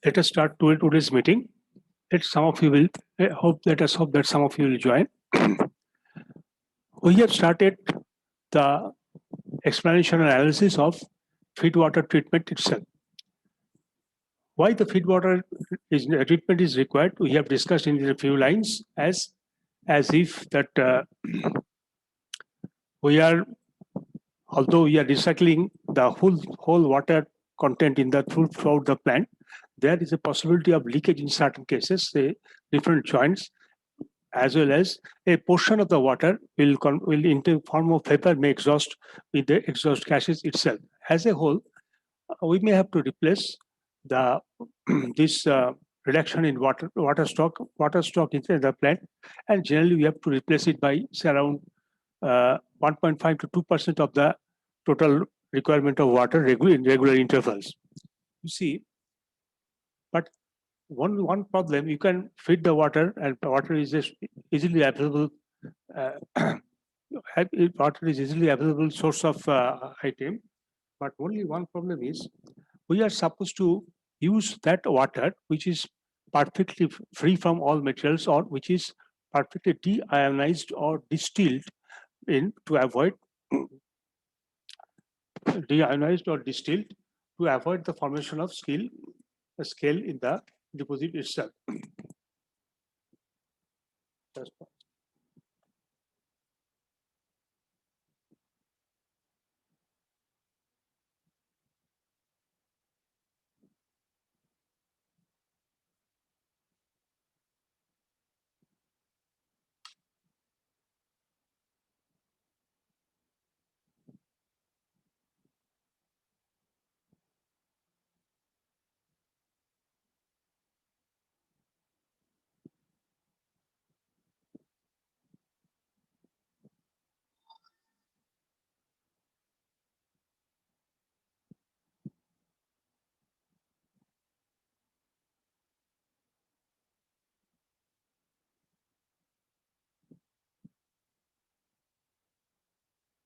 Let us start today's meeting. Let some of you will let us hope that some of you will join. We have started the explanation and analysis of feed water treatment itself. Why the feed water treatment is required, we have discussed in a few lines as if that we are, although we are recycling the whole water content in the throughout the plant, there is a possibility of leakage in certain cases, say different joints, as well as a portion of the water will into form of vapor may exhaust with the exhaust gases itself. As a whole, we may have to replace the this reduction in water stock inside the plant, and generally we have to replace it by say around 1.5 to 2% of the total requirement of water in regular intervals. You see, but one problem, you can feed the water and the water is just easily available. Uh, water is easily available source of item, but only one problem is we are supposed to use that water which is perfectly free from all materials or which is perfectly deionized or distilled in to avoid deionized or distilled to avoid the formation of scale in the deposit itself.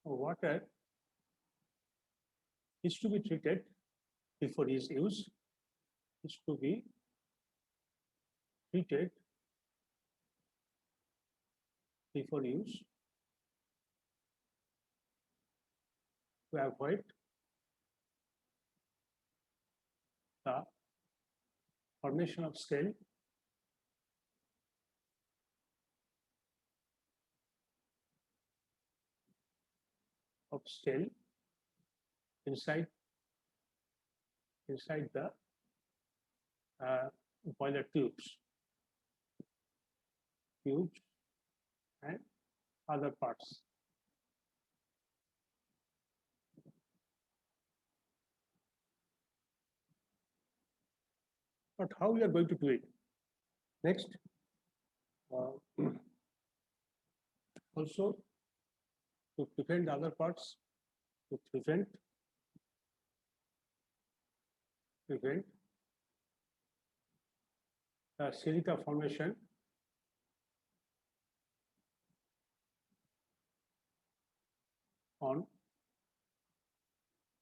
Water is to be treated before its use, is to be treated before use to avoid the formation of scale inside the boiler tubes and other parts. But how we are going to do it? Next, also to prevent the other parts, to prevent silica formation on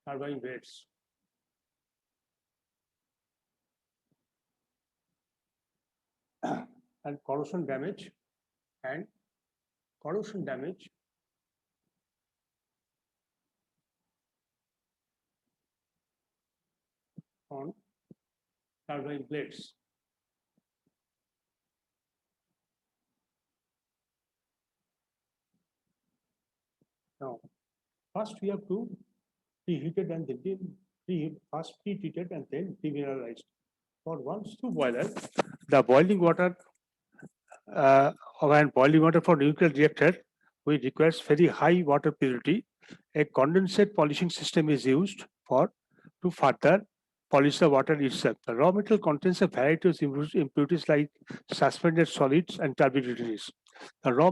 turbine beds. And corrosion damage on turbine blades. Now, first we have to preheated and then first preheated and then demineralized. For one stew boiler, the boiling water when boiling water for nuclear reactor, we requires very high water purity. A condensate polishing system is used to further polish the water itself. The raw material contains a variety of impurities like suspended solids and turbidities. The raw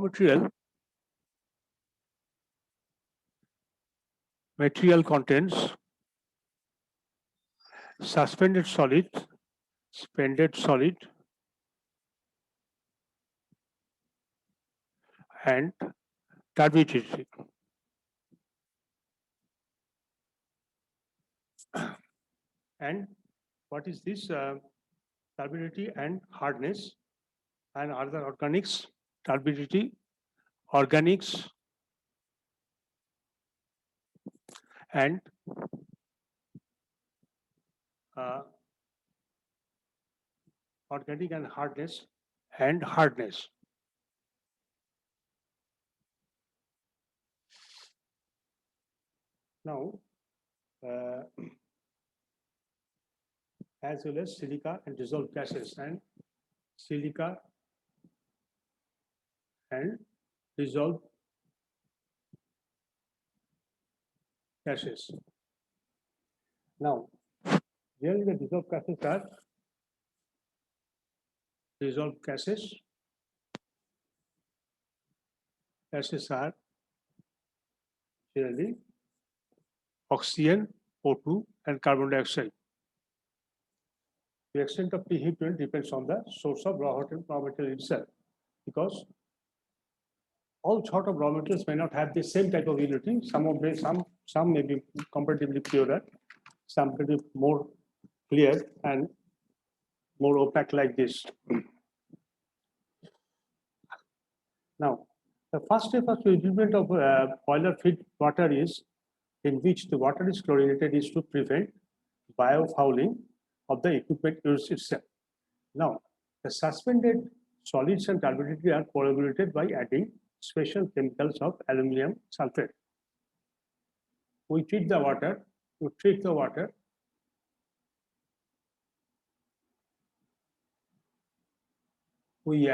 material contains suspended solid, and turbidity. And what is this turbidity and hardness, and other organics, turbidity, organics, and uh, organic and hardness and hardness. Now, as well as silica and dissolved gases, and silica and dissolved gases. Now, here the dissolved gases are dissolved gases. Gases are generally oxygen, O2, and carbon dioxide. The extent of preheat depends on the source of raw material itself, because all sort of raw materials may not have the same type of unity. Some may be comparatively purer, some may be more clear and more opaque like this. Now, the first step of treatment of boiler feed water is, in which the water is chlorinated, is to prevent biofouling of the equipment used itself. Now, the suspended solids and turbidity are coagulated by adding special chemicals of aluminum sulfate. We treat the water, we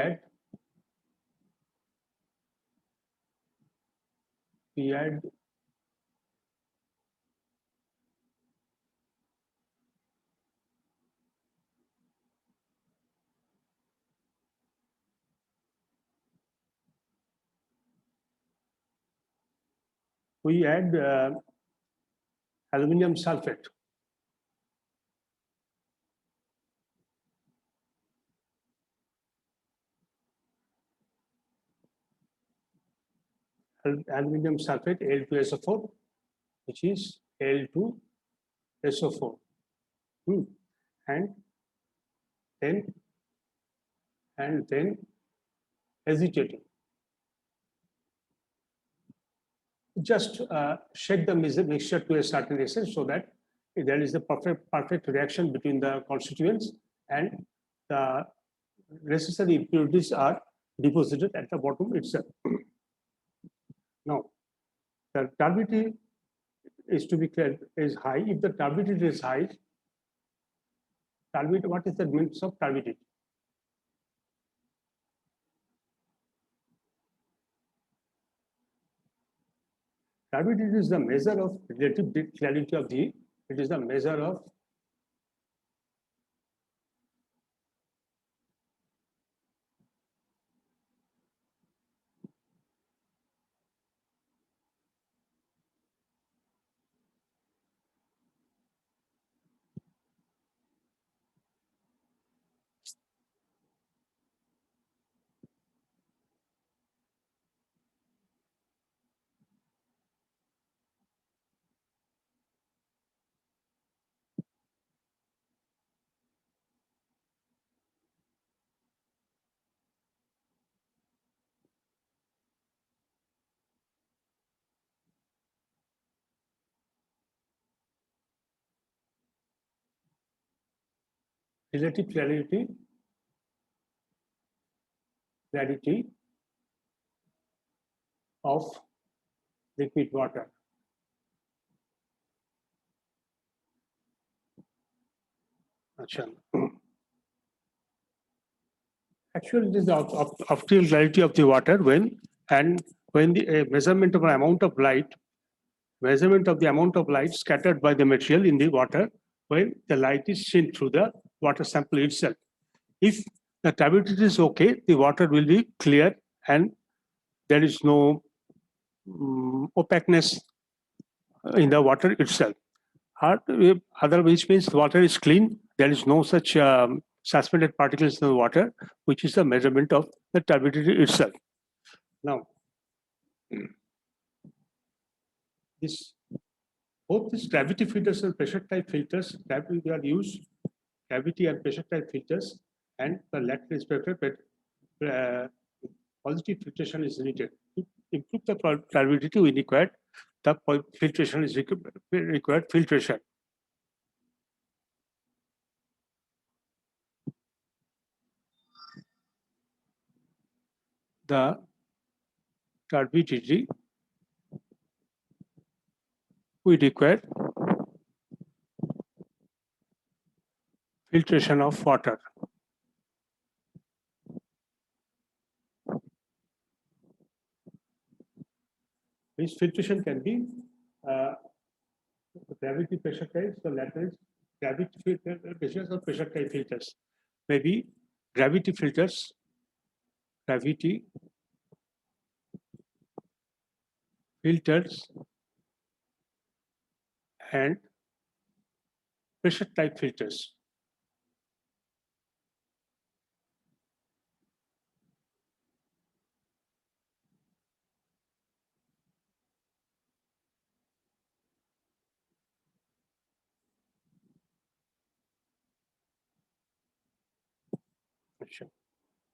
add aluminum sulfate. Aluminum sulfate, Al2SO4, which is Al2SO4. And then agitating. Just shake the mixture to a certain extent so that there is a perfect reaction between the constituents, and the necessary impurities are deposited at the bottom itself. Now, the turbidity is to be clear, is high. If the turbidity is high, what is the means of turbidity? Turbidity is the measure of relative clarity of the, it is the measure of relative clarity of liquid water. Actually, it is the optical clarity of the water when the measurement of the amount of light scattered by the material in the water when the light is seen through the water sample itself. If the turbidity is okay, the water will be clear and there is no opaqueness in the water itself. Other, which means the water is clean, there is no such suspended particles in the water, which is the measurement of the turbidity itself. Now, both these gravity filters and pressure type filters that we are used gravity and pressure type filters, and the lateral respector, but positive filtration is needed. To improve the turbidity, we require the filtration is required filtration. The turbidity we require filtration of water. This filtration can be gravity pressure types, the lateral gravity pressures or pressure type filters. Maybe gravity filters, gravity filters and pressure type filters.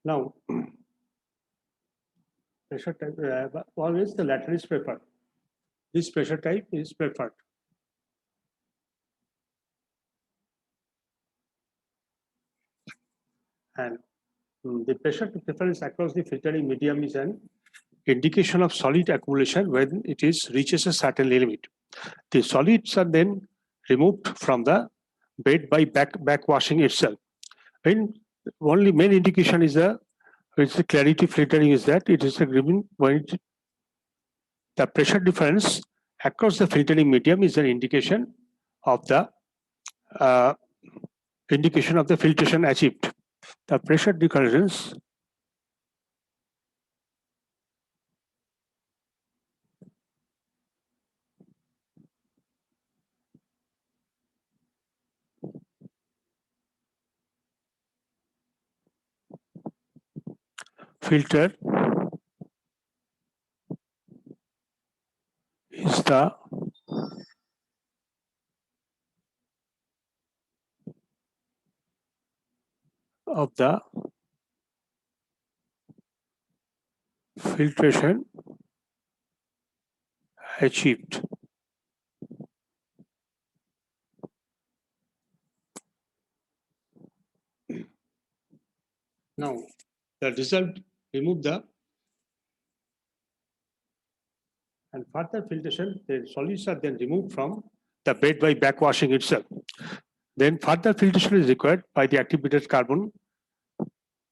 Now, pressure type, always the lateral is preferred. This pressure type is preferred. And the pressure difference across the filtering medium is an indication of solid accumulation when it is reaches a certain limit. The solids are then removed from the bed by backwashing itself. And only main indication is the clarity filtering is that it is a given when the pressure difference across the filtering medium is an indication of the filtration achieved. The pressure difference filter is the of the filtration achieved. Now, the result remove the and further filtration, the solids are then removed from the bed by backwashing itself. Then further filtration is required by the activated carbon.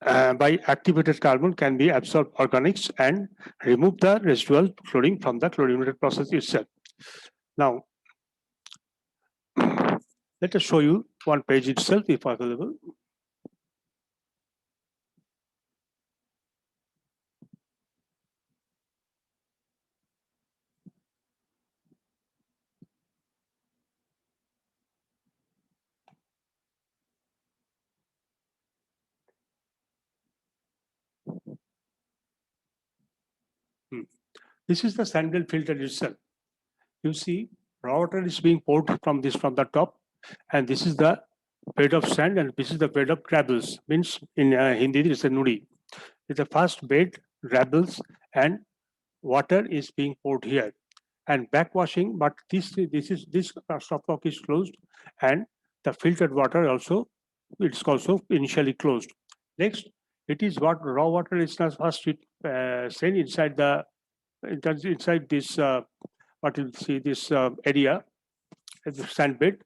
By activated carbon can be absorbed organics and remove the residual chlorine from the chlorinated process itself. Now, let us show you one page itself if available. This is the sandal filter itself. You see, raw water is being poured from the top, and this is the bed of sand, and this is the bed of gravels. Means in Hindi, it is a nudi. It's the first bed, gravels, and water is being poured here. And backwashing, but this stopcock is closed, and the filtered water also it's also initially closed. Next, it is what raw water is not first sent inside inside this what you see this area, the sand bed,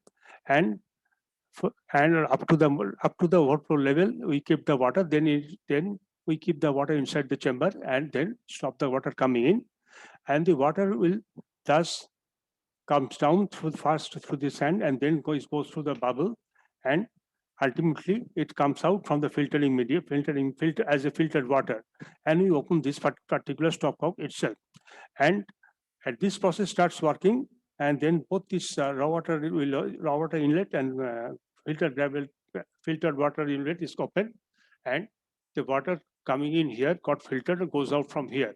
and up to the overflow level, we keep the water. Then we keep the water inside the chamber, and then stop the water coming in, and the water will thus comes down fast through the sand, and then goes through the bubble, and ultimately it comes out from the filtering media, filter as a filtered water, and we open this particular stopcock itself, and this process starts working, and then both this raw water inlet and filtered water inlet is open, and the water coming in here got filtered and goes out from here,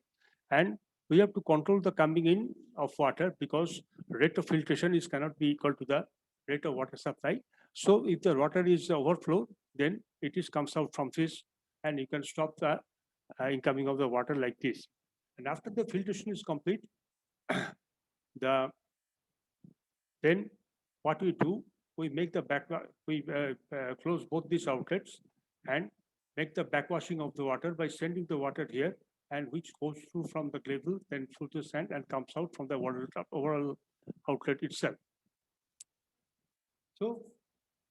and we have to control the coming in of water because rate of filtration is cannot be equal to the rate of water supply. So if the water is overflow, then it is comes out from this, and you can stop the incoming of the water like this. And after the filtration is complete, the then what we do, we make the we close both these outlets and make the backwashing of the water by sending the water here, and which goes through from the gravel, then through the sand and comes out from the water overall outlet itself. So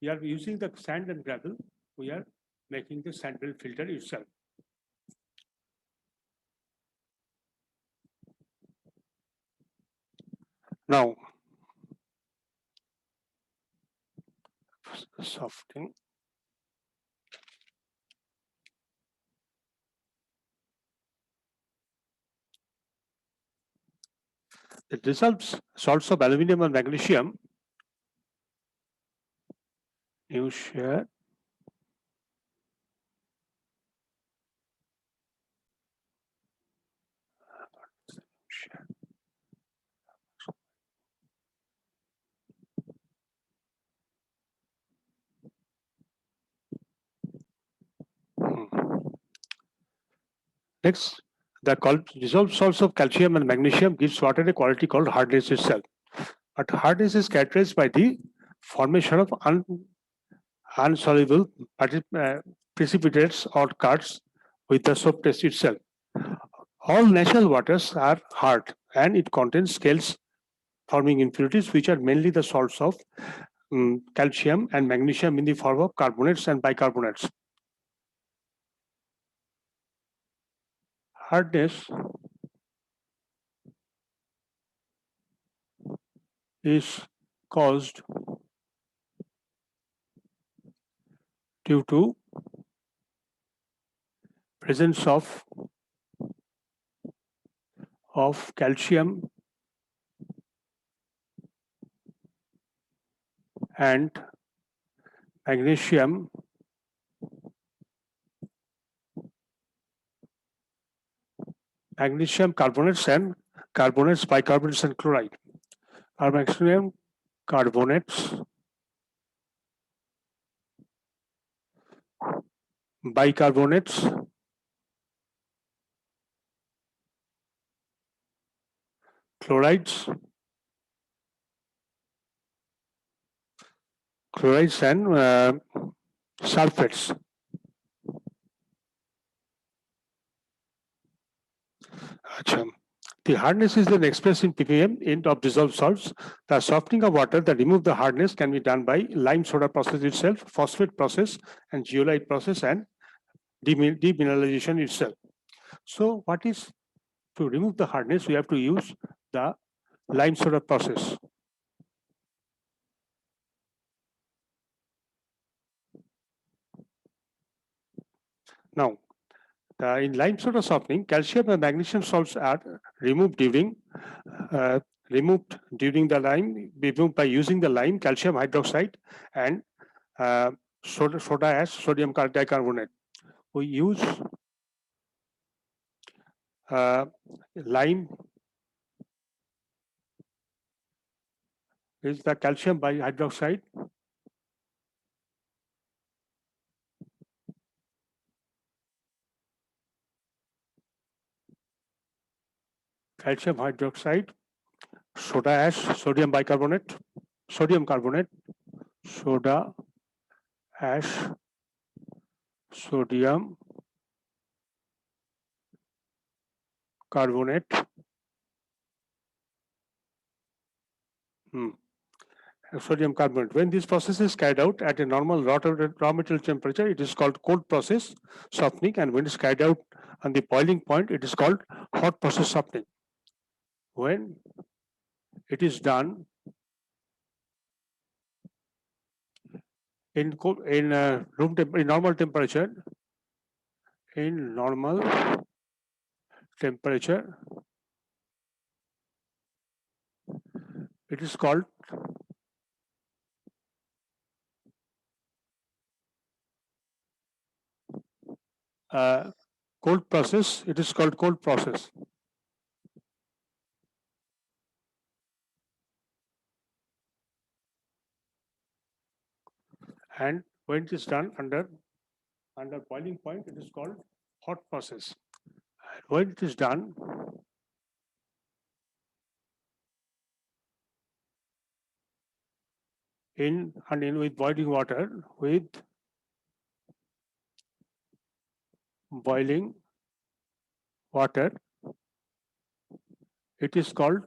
we are using the sand and gravel, we are making the sand well filter itself. Now, softening. The dissolved salts of aluminum and magnesium, you share. Next, the dissolved salts of calcium and magnesium gives water a quality called hardness itself. But hardness is characterized by the formation of unsoluble precipitates or curds with the soap test itself. All natural waters are hard, and it contains scales forming impurities, which are mainly the salts of calcium and magnesium in the form of carbonates and bicarbonates. Hardness is caused due to presence of calcium and magnesium carbonates and carbonates, bicarbonates and chloride. Magnesium carbonates, bicarbonates, chlorides and sulfates. The hardness is then expressed in ppm of dissolved salts. The softening of water that remove the hardness can be done by lime soda process itself, phosphate process, and zeolite process, and demineralization itself. So what is to remove the hardness? We have to use the lime soda process. Now, in lime soda softening, calcium and magnesium salts are removed during the removed by using the lime, calcium hydroxide, and soda ash, sodium dicarbonate. We use lime is the calcium hydroxide, soda ash, sodium bicarbonate, sodium carbonate, soda ash, sodium carbonate, sodium carbonate. When this process is carried out at a normal raw material temperature, it is called cold process softening, and when it's carried out on the boiling point, it is called hot process softening. When it is done in normal temperature, it is called cold process. It is called cold process. And when it is done under boiling point, it is called hot process. And when it is done in with boiling water, it is called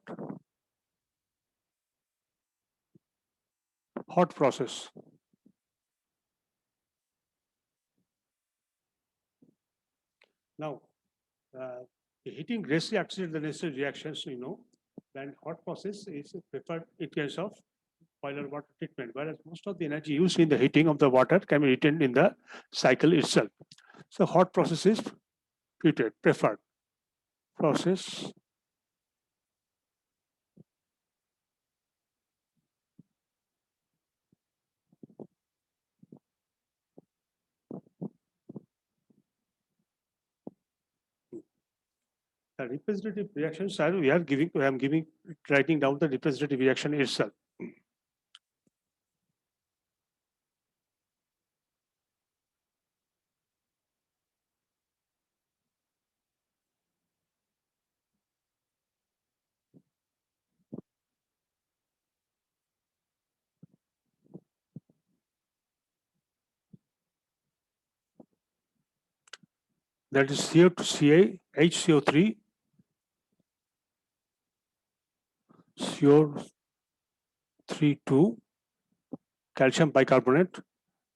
hot process. Now, the heating greatly accelerates the necessary reactions, then hot process is preferred in case of boiler water treatment, whereas most of the energy used in the heating of the water can be retained in the cycle itself. So hot process is preferred process. The representative reactions are I am writing down the representative reaction itself. That is CO2, Ca, HCO3, CO3 2, calcium bicarbonate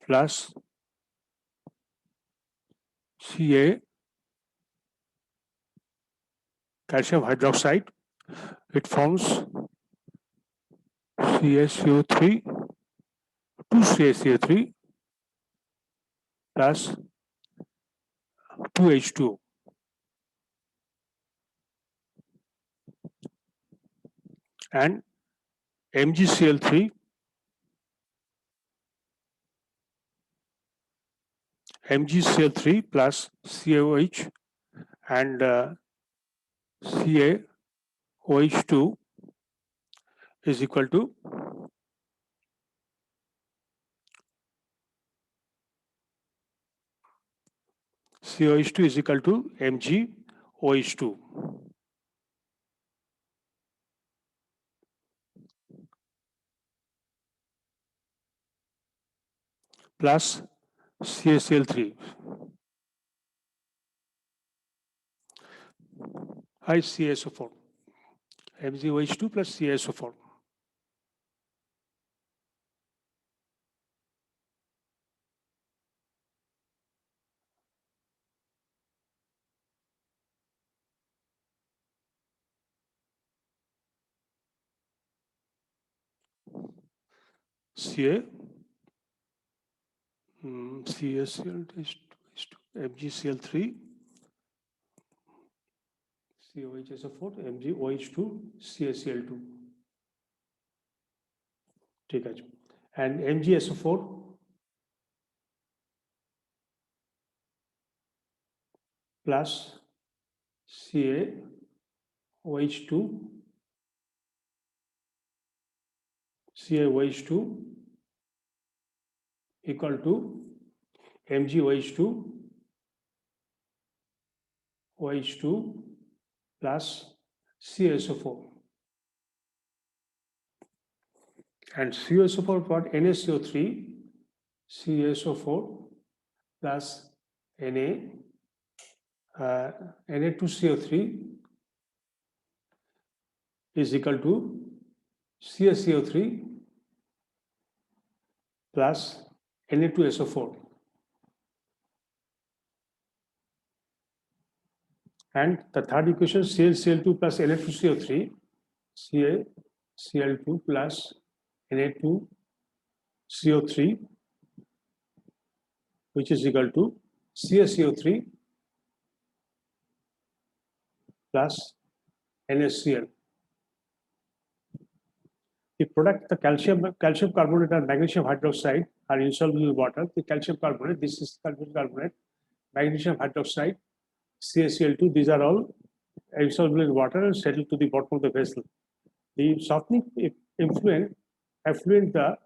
plus Ca, calcium hydroxide. It forms CaCO3, 2CaCO3 plus 2H2O. And MgCl3 plus CaOH and CaOH2 is equal to CaOH2 is equal to MgOH2 plus CaCl3. Hi, CaSO4. MgOH2 plus CaSO4. MgCl3, COHSO4, MgOH2, CaCl2. ठीक है, and MgSO4 plus CaOH2 equal to MgOH2 OH2 plus CaSO4. And CaSO4 got NaCO3, CaSO4 plus Na2CO3 is equal to CaCO3 plus Na2SO4. And the third equation, CaCl2 plus Na2CO3, CaCl2 plus Na2CO3, which is equal to CaCO3 plus NaCl. The product, the calcium carbonate and magnesium hydroxide are insoluble in water. The calcium carbonate, this is calcium carbonate, magnesium hydroxide, CaCl2, these are all insoluble in water and settle to the bottom of the vessel. The softening effluent, the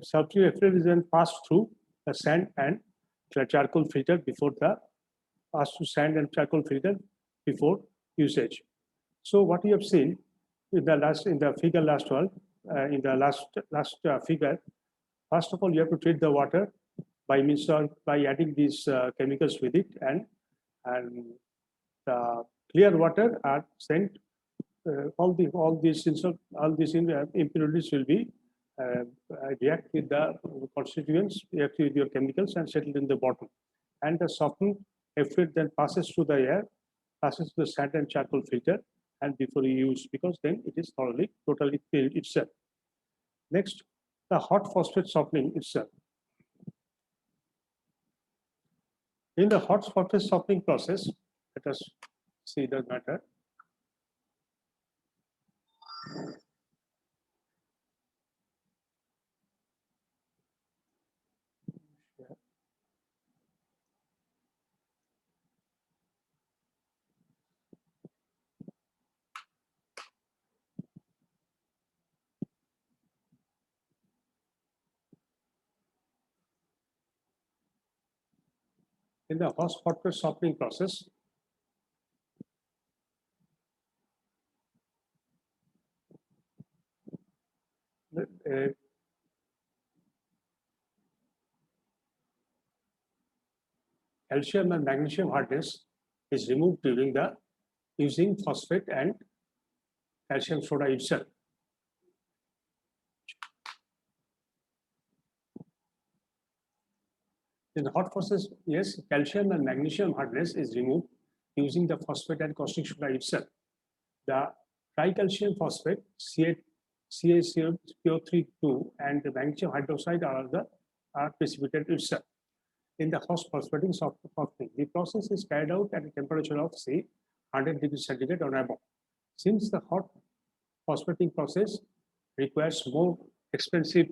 sulfuric effluent is then passed through the sand and charcoal filter before the passed through sand and charcoal filter before usage. So what you have seen in the figure last one, in the last figure, first of all, you have to treat the water by means of by adding these chemicals with it, and the clear water are sent. All these impurities will be uh, react with the constituents, react with your chemicals, and settle in the bottom. And the softened effluent then passes through the air, passes through the sand and charcoal filter, and before you use, because then it is totally filled itself. Next, the hot phosphate softening itself. In the hot phosphate softening process, let us see the matter. In the hot phosphate softening process, calcium and magnesium hardness is removed during the using phosphate and calcium soda itself. In the hot process, yes, calcium and magnesium hardness is removed using the phosphate and caustic soda itself. The tricalcium phosphate, CaCO3 2, and the magnesium hydroxide are precipitated itself. In the hot phosphating softening, the process is carried out at a temperature of say 100 degrees centigrade or above. Since the hot phosphating process requires more expensive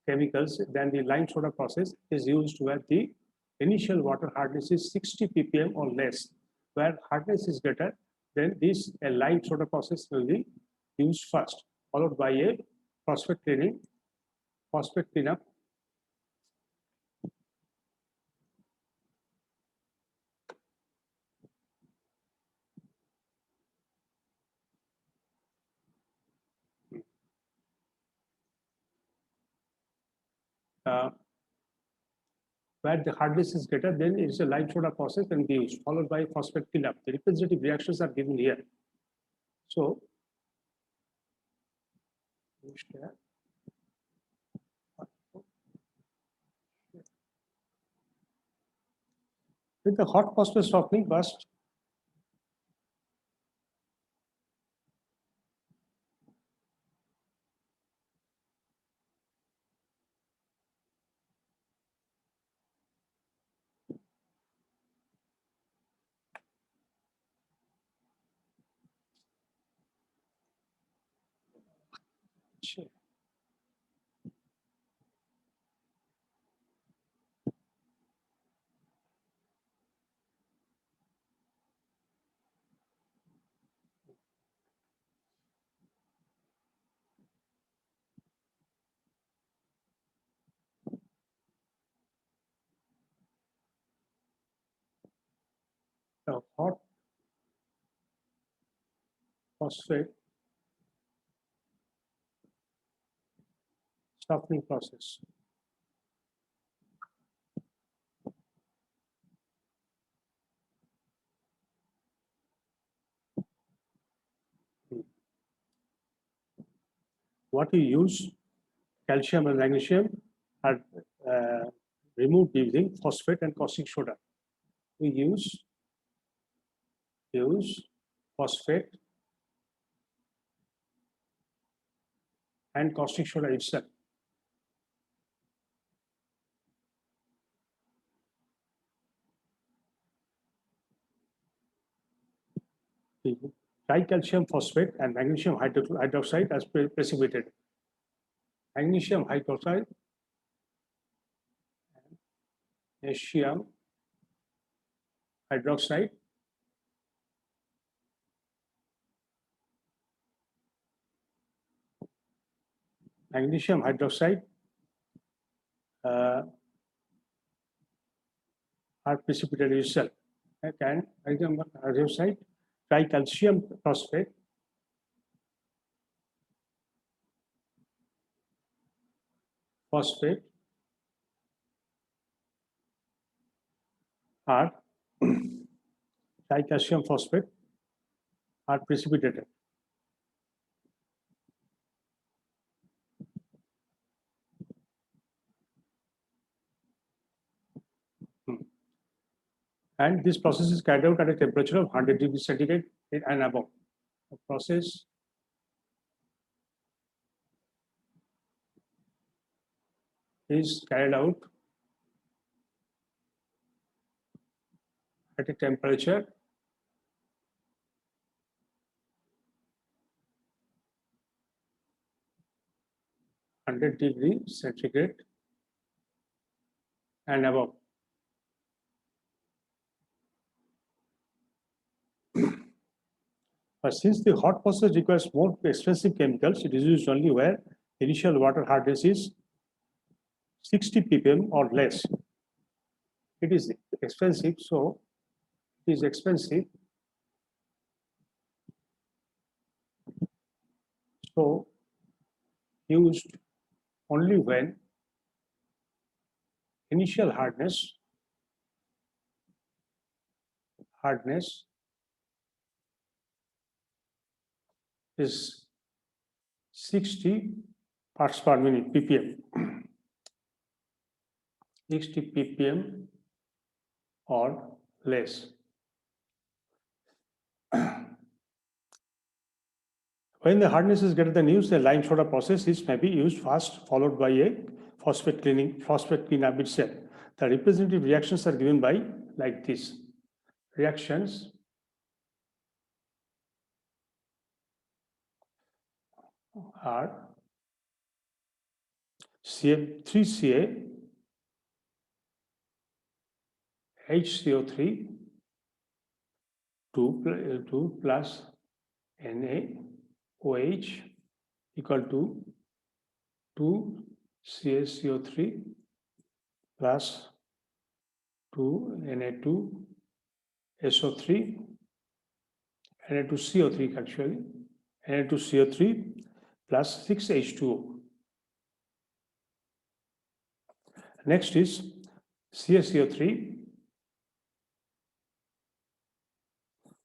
chemicals than the lime soda process, is used where the initial water hardness is 60 ppm or less. Where hardness is greater, then this a lime soda process will be used first, followed by a phosphate cleanup. Where the hardness is greater, then it is a lime soda process and be used, followed by phosphate cleanup. The representative reactions are given here. So, with the hot phosphate softening first, the hot phosphate softening process. What you use, calcium and magnesium, are removed using phosphate and caustic soda. We use phosphate and caustic soda itself. Tricalcium phosphate and magnesium hydroxide as precipitated. Magnesium hydroxide and magnesium hydroxide are precipitated itself. And example, hydroxide, tricalcium phosphate, are tricalcium phosphate are precipitated. And this process is carried out at a temperature of 100 degrees centigrade and above. The process is carried out at a temperature °100 and above. But since the hot process requires more expensive chemicals, it is used only where initial water hardness is 60 ppm or less. It is expensive, so it is expensive. So used only when initial hardness is 60 parts per minute, ppm. 60 ppm or less. When the hardness is greater than used, the lime soda process is maybe used fast, followed by a phosphate cleanup itself. The representative reactions are given by like this. Reactions are CF3CA, HCO3, 2 plus NaOH equal to 2 CaCO3 plus 2 Na2SO3, Na2CO3 actually, Na2CO3 plus 6H2O. Next is CaCO3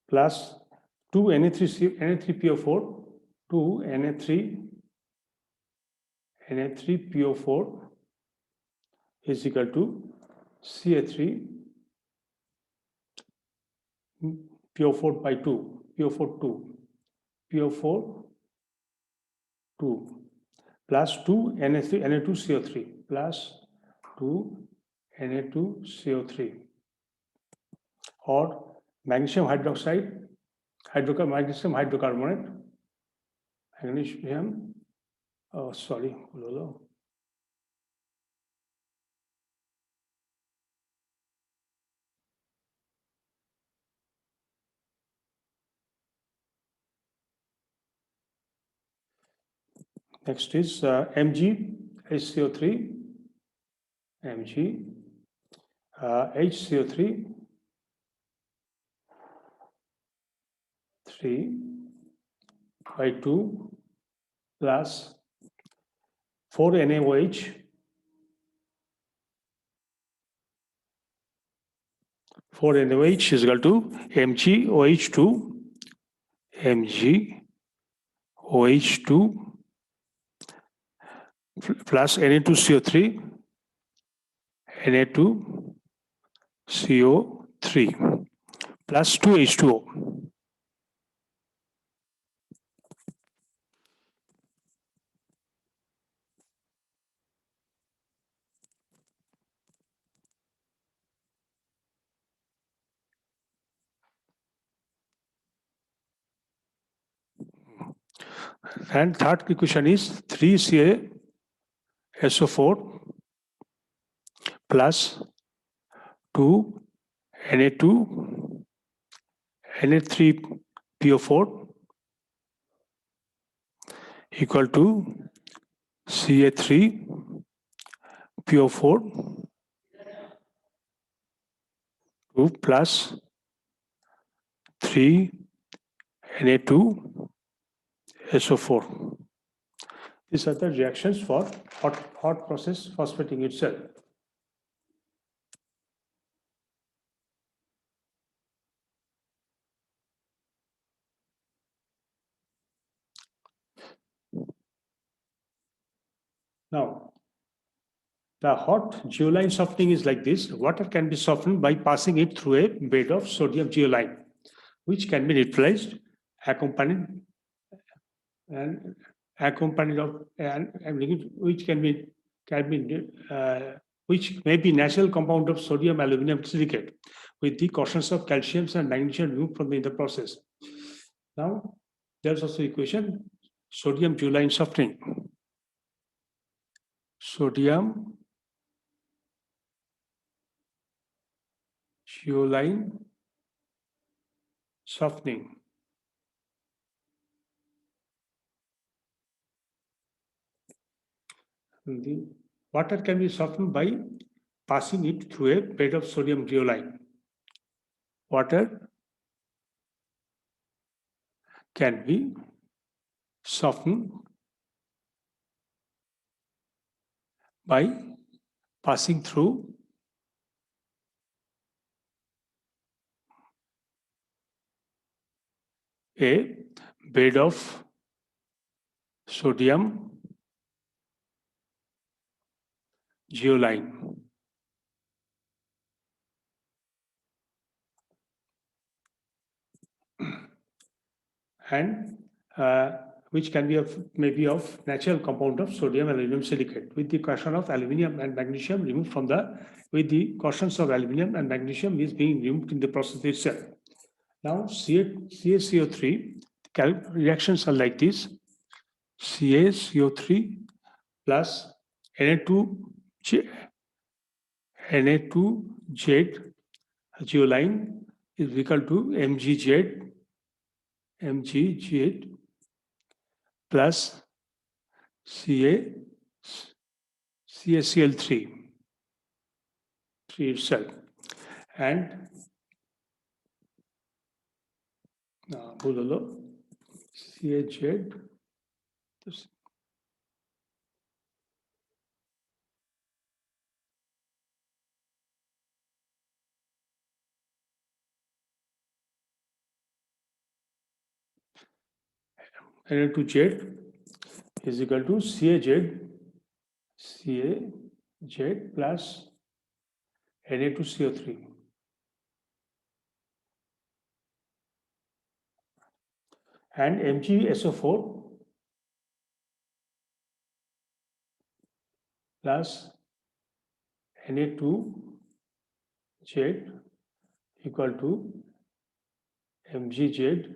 plus 2 Na3PO4, 2 Na3PO4 is equal to Ca3 PO4 by 2, PO4 2 plus 2 Na2CO3 plus 2 Na2CO3 or magnesium hydroxide, magnesium hydrocarbonate, magnesium, oh sorry, next is MgHCO3, HCO3 3 by 2 plus 4 NaOH 4 NaOH is equal to MgOH2 plus Na2CO3 Na2CO3 plus 2H2O. And third equation is 3CaSO4 plus 2 Na2 Na3PO4 equal to Ca3 2PO4, 2 plus 3 Na2 SO4. These are the reactions for hot process phosphating itself. Now, the hot geoline softening is like this. Water can be softened by passing it through a bed of sodium geoline, which can be neutralized, accompanied of which which may be natural compound of sodium aluminum silicate with the cautions of calcium and magnesium removed from the process. Now, there's also equation sodium geoline softening. Sodium geoline softening. The water can be softened by passing it through a bed of sodium geoline. Water can be softened by passing through a bed of sodium geoline. And which can be maybe of natural compound of sodium aluminum silicate with the caution of aluminum and magnesium removed from with the cautions of aluminum and magnesium is being removed in the process itself. Now CaCO3 reactions are like this. CaCO3 plus Na2Z geoline is equal to Mgz plus CaCl3 itself. And CaZ Na2Z is equal to CaZ plus Na2CO3. And MgSO4 plus Na2Z equal to Mgz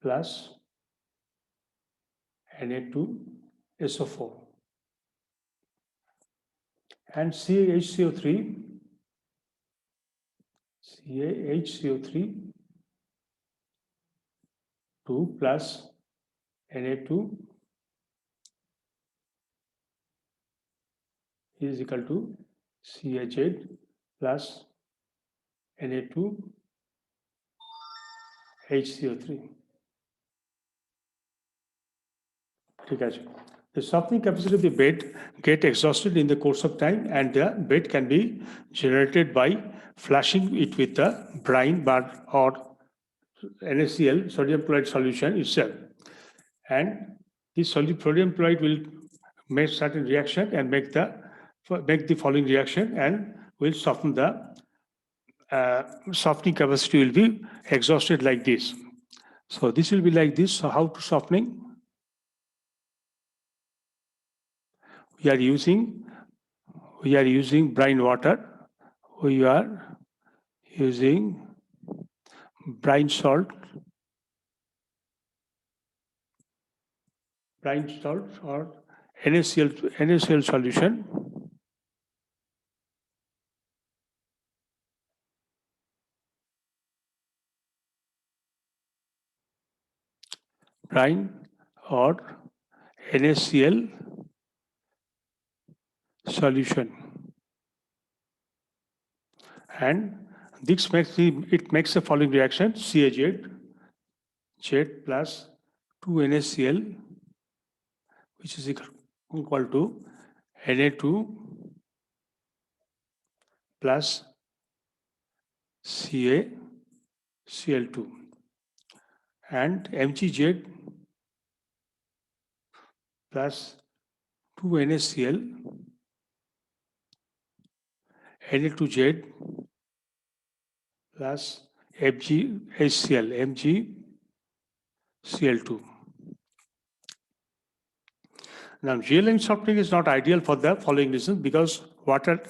plus Na2SO4. And CaHCO3 2 plus Na2 is equal to CaZ plus Na2HCO3. The softening capacity of the bed get exhausted in the course of time, and the bed can be generated by flushing it with the brine or NaCl, sodium chloride solution itself. And this sodium chloride will make certain reaction and make the following reaction and will soften the softening capacity will be exhausted like this. So this will be like this. So how to softening? We are using brine water. We are using brine salt or NaCl solution. Brine or NaCl solution. And this makes the following reaction: CaZ Z plus 2NaCl, which is equal to Na2 plus CaCl2, and MgZ plus 2NaCl Na2Z plus MgCl2. Now, geoline softening is not ideal for the following reasons: because water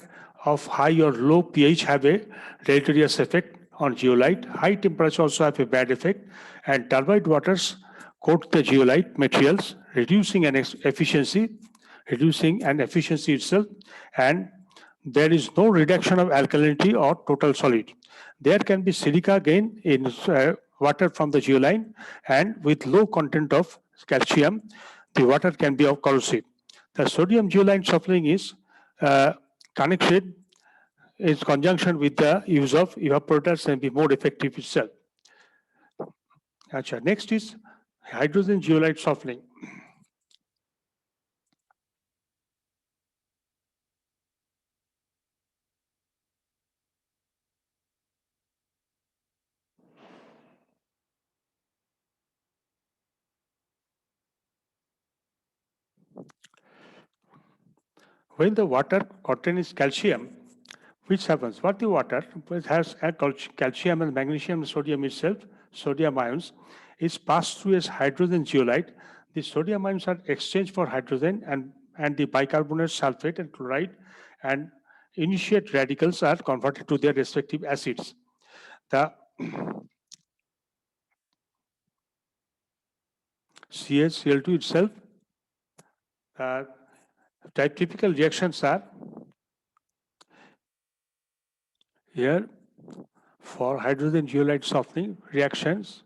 of high or low pH have a deleterious effect on zeolite. High temperature also have a bad effect, and turbid waters coat the zeolite materials, reducing an efficiency itself, and there is no reduction of alkalinity or total solid. There can be silica gain in water from the zeoline, and with low content of calcium, the water can be corrosive. The sodium zeolite softening is connected in conjunction with the use of evaporators and be more effective itself. Achha, next is hydrogen zeolite softening. When the water contains calcium, which happens? What the water has calcium and magnesium and sodium itself, sodium ions, is passed through as hydrogen zeolite. The sodium ions are exchanged for hydrogen and the bicarbonate, sulfate, and chloride, and initiate radicals are converted to their respective acids. The CaCl2 itself, typical reactions are here for hydrogen zeolite softening reactions.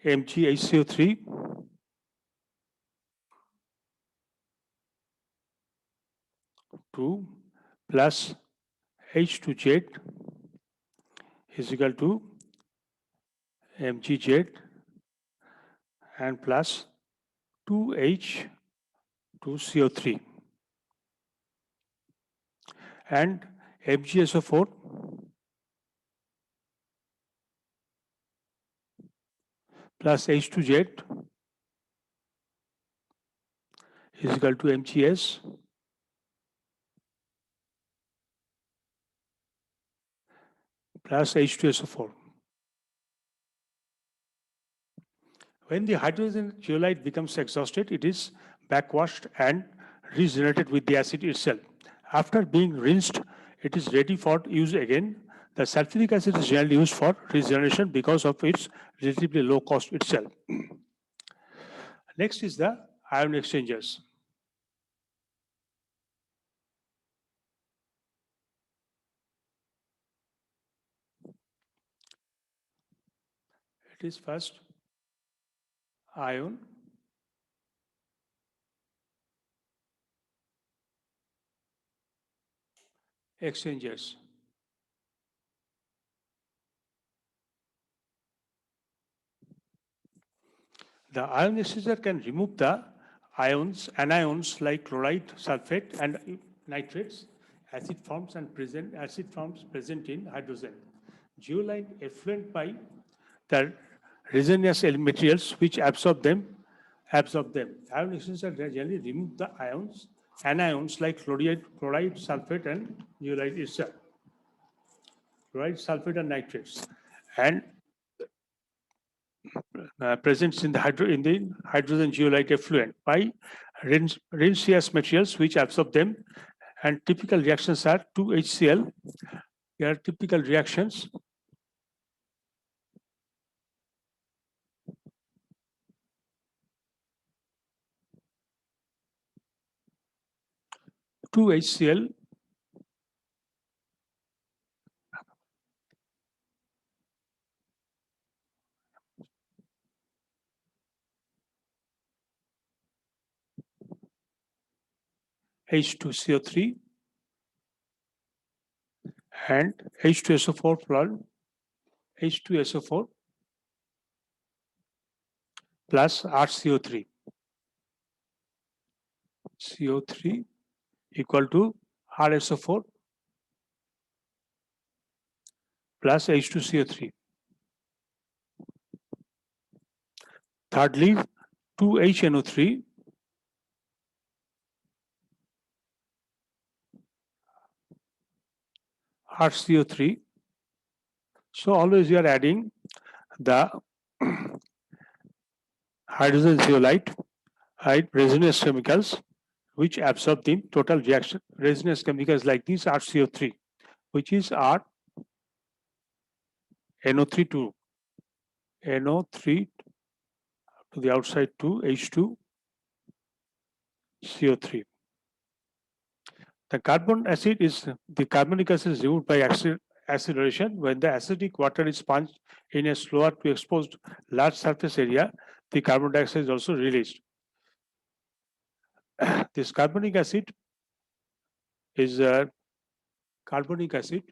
MgHCO3 2 plus H2Z is equal to MgZ and plus 2H2CO3, and MgSO4 plus H2Z is equal to MgS plus H2SO4. When the hydrogen zeolite becomes exhausted, it is backwashed and regenerated with the acid itself. After being rinsed, it is ready for use again. The sulfuric acid is generally used for regeneration because of its relatively low cost itself. Next is the ion exchangers. It is first ion exchangers. The ion exchanger can remove the anions like chloride, sulfate, and nitrates, acid forms present in hydrogen. Zeolite effluent by the resinous materials which absorb them. Ion exchanger generally remove the anions like chloride, sulfate, and zeolite itself. Chloride, sulfate, and nitrates, and present in the hydrogen zeolite effluent by Rinsias materials which absorb them, and typical reactions are 2HCl. There are typical reactions. Two HCl H2CO3 and H2SO4 plus H2SO4 plus RCO3. CO3 equal to RSO4 plus H2CO3. Thirdly, 2HNO3 RCO3. So always we are adding the hydrogen zeolite, right, resinous chemicals which absorb the total reaction. Resinous chemicals like this are CO3, which is R NO3 to NO3 to the outside to H2 CO3. The carbon acid is the carbonic acid is removed by acceleration. When the acidic water is pumped in a slower to exposed large surface area, the carbon dioxide is also released. This carbonic acid is carbonic acid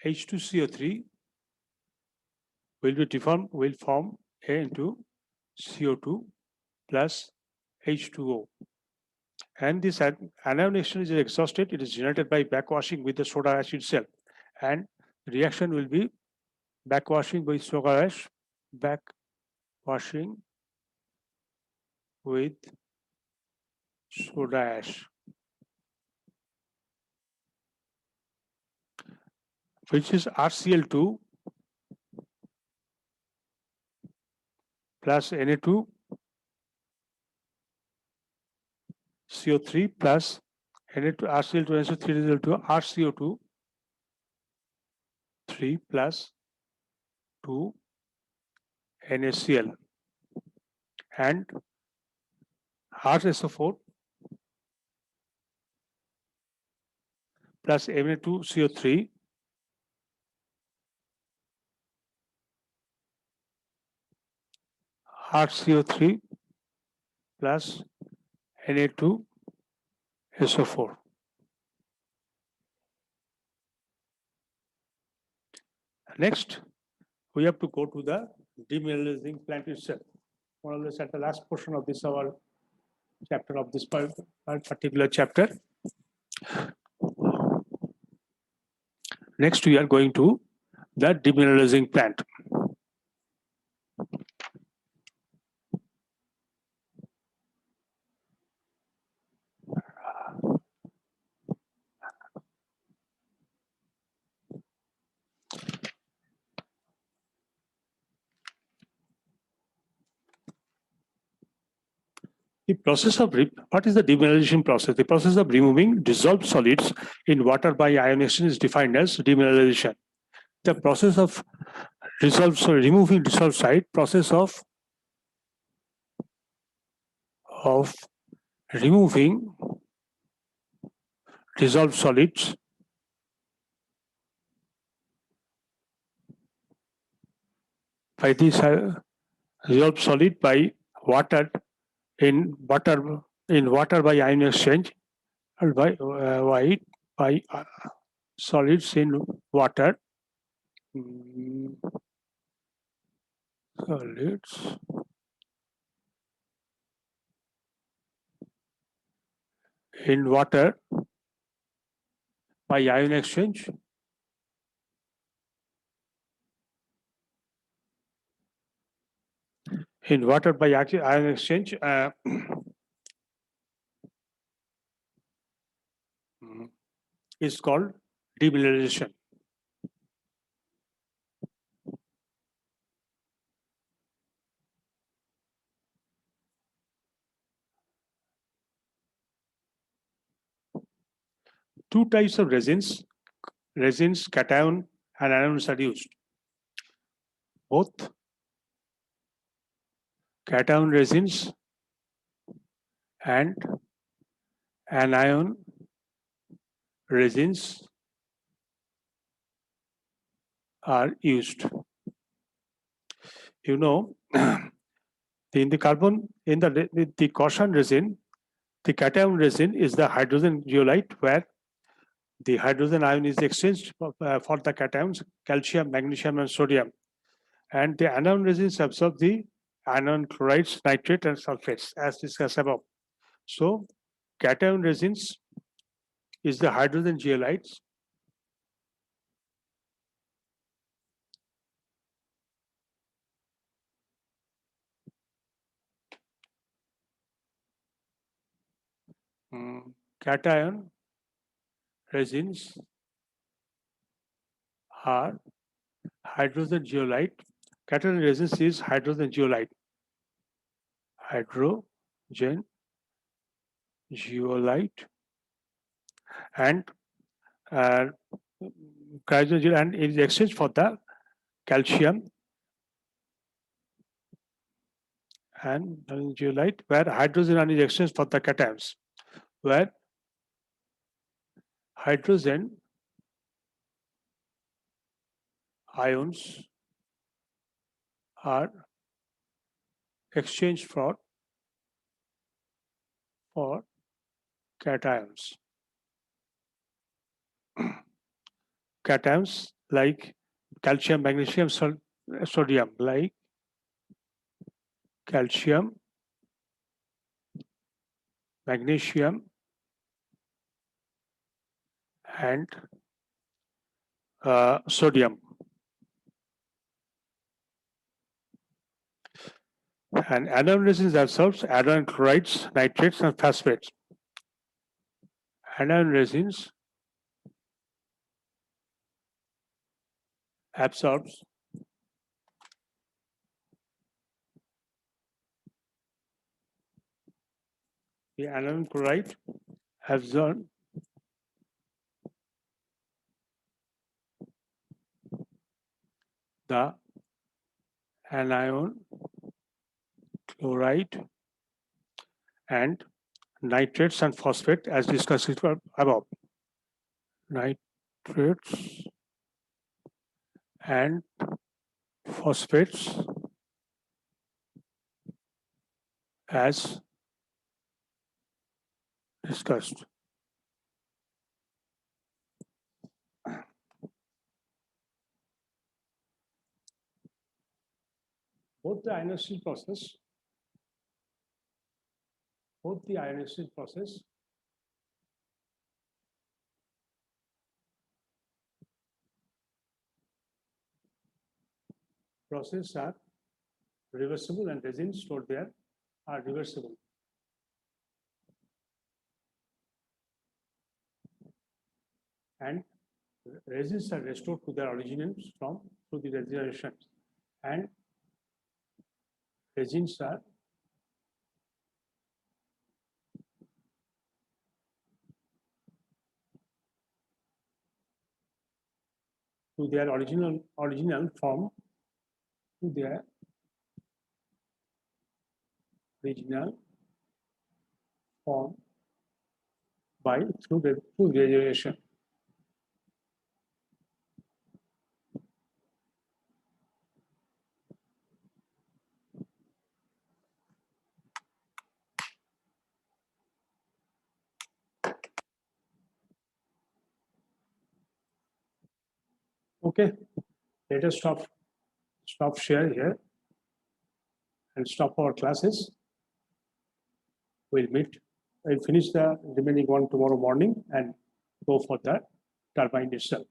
H2CO3 will form A into CO2 plus H2O. And this anion exchange is exhausted. It is generated by backwashing with the soda ash itself. And the reaction will be backwashing with soda ash, backwashing with soda ash, which is RCl2 plus Na2 CO3 plus Na2 RCl2 NSO3 is equal to RCO2 3 plus 2 NaCl and RSO4 plus Na2CO3 RCO3 plus Na2SO4. Next, we have to go to the demineralizing plant itself. More or less at the last portion of this our chapter of this particular chapter. Next, we are going to the demineralizing plant. The process of what is the demineralization process? The process of removing dissolved solids in water by ion exchange is defined as demineralization. The process of removing dissolved solid, process of removing dissolved solids by this dissolved solid by water water by ion exchange or by solids in water. Solids in water by ion exchange ion exchange is called demineralization. Two types of resins, cation and anions are used. Both cation resins and anion resins are used. you know, in the Cauchy resin, the cation resin is the hydrogen zeolite where the hydrogen ion is exchanged for the cations, calcium, magnesium, and sodium. And the anion resins absorb the anion chlorides, nitrate, and sulfates, as discussed above. So, cation resins is the hydrogen zeolites. Cation resins are hydrogen zeolite. Cation resins is hydrogen zeolite. Hydrogen zeolite and hydrogen and is exchanged for the calcium and zeolite, where hydrogen ion is exchanged for the cations, where hydrogen ions are exchanged for cations. Cations like calcium, magnesium, sodium, like calcium, magnesium, and sodium. And anion resins absorbs anion chlorides, nitrates, and phosphates. Anion resins absorbs the anion chloride, absorb the anion chloride and nitrates and phosphate as discussed above. Nitrates and phosphates as discussed. Both the ionization process are reversible and resins stored there are reversible. And resins are restored to their originals through the regeneration. And resins are to their original form, to their original form through regeneration. Okay, let us stop share here and stop our classes. We'll finish the remaining one tomorrow morning and go for the turbine itself.